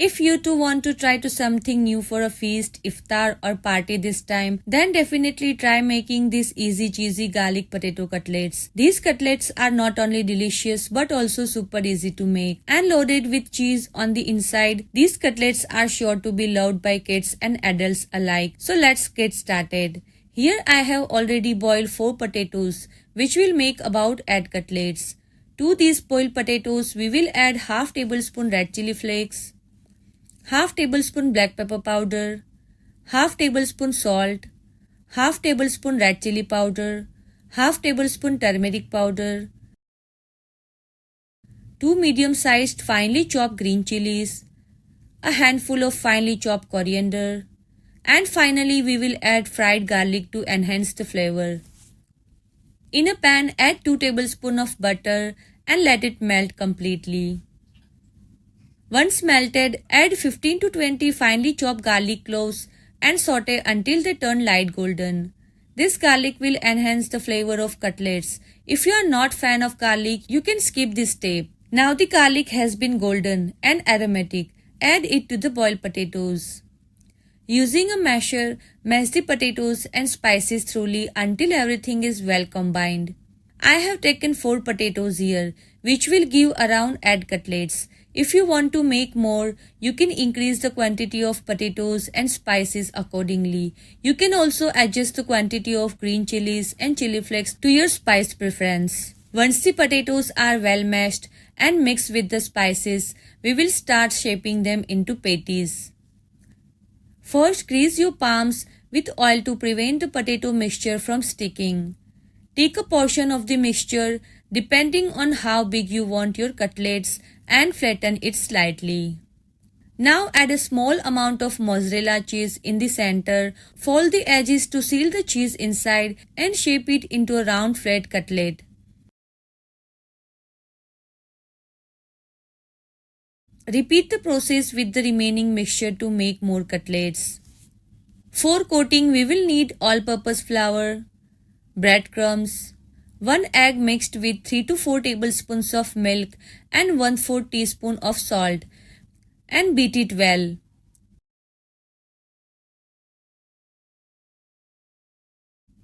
If you too want to try to something new for a feast, iftar or party this time, then definitely try making these easy cheesy garlic potato cutlets. These cutlets are not only delicious but also super easy to make and loaded with cheese on the inside. These cutlets are sure to be loved by kids and adults alike. So let's get started. Here I have already boiled 4 potatoes which will make about 8 cutlets. To these boiled potatoes we will add half tablespoon red chili flakes, half tablespoon black pepper powder, half tablespoon salt, half tablespoon red chili powder, half tablespoon turmeric powder, 2 medium-sized finely chopped green chilies, a handful of finely chopped coriander, and finally we will add fried garlic to enhance the flavor. In a pan, add 2 tablespoons of butter and let it melt completely. Once melted, add 15 to 20 finely chopped garlic cloves and saute until they turn light golden. This garlic will enhance the flavor of cutlets. If you are not fan of garlic, you can skip this step. Now the garlic has been golden and aromatic. Add it to the boiled potatoes. Using a masher, mash the potatoes and spices thoroughly until everything is well combined. I have taken 4 potatoes here, which will give around 8 cutlets. If you want to make more, you can increase the quantity of potatoes and spices accordingly. You can also adjust the quantity of green chilies and chili flakes to your spice preference. Once the potatoes are well mashed and mixed with the spices, we will start shaping them into patties. First, grease your palms with oil to prevent the potato mixture from sticking. Take a portion of the mixture depending on how big you want your cutlets and flatten it slightly. Now add a small amount of mozzarella cheese in the center. Fold the edges to seal the cheese inside and shape it into a round flat cutlet. Repeat the process with the remaining mixture to make more cutlets. For coating, we will need all-purpose flour, breadcrumbs, 1 egg mixed with 3 to 4 tablespoons of milk and 1/4 teaspoon of salt and beat it well.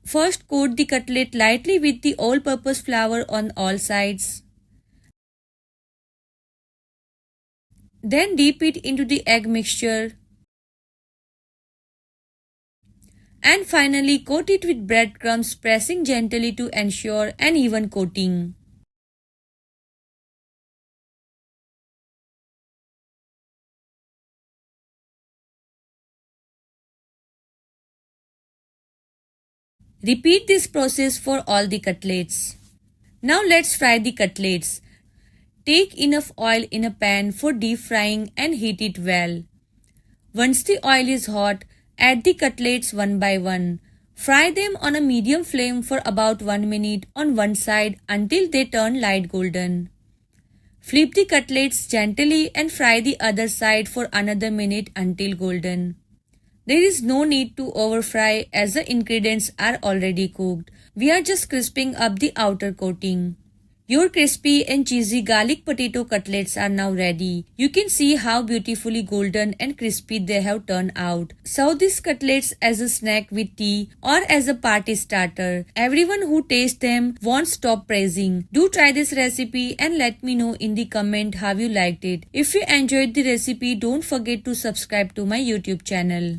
First coat the cutlet lightly with the all-purpose flour on all sides. Then dip it into the egg mixture. And finally coat it with breadcrumbs, pressing gently to ensure an even coating. Repeat this process for all the cutlets. Now let's fry the cutlets. Take enough oil in a pan for deep frying and heat it well. Once the oil is hot, add the cutlets one by one. Fry them on a medium flame for about 1 minute on one side until they turn light golden. Flip the cutlets gently and fry the other side for another minute until golden. There is no need to over fry as the ingredients are already cooked. We are just crisping up the outer coating. Your crispy and cheesy garlic potato cutlets are now ready. You can see how beautifully golden and crispy they have turned out. Serve these cutlets as a snack with tea or as a party starter. Everyone who tastes them won't stop praising. Do try this recipe and let me know in the comment how you liked it. If you enjoyed the recipe, don't forget to subscribe to my YouTube channel.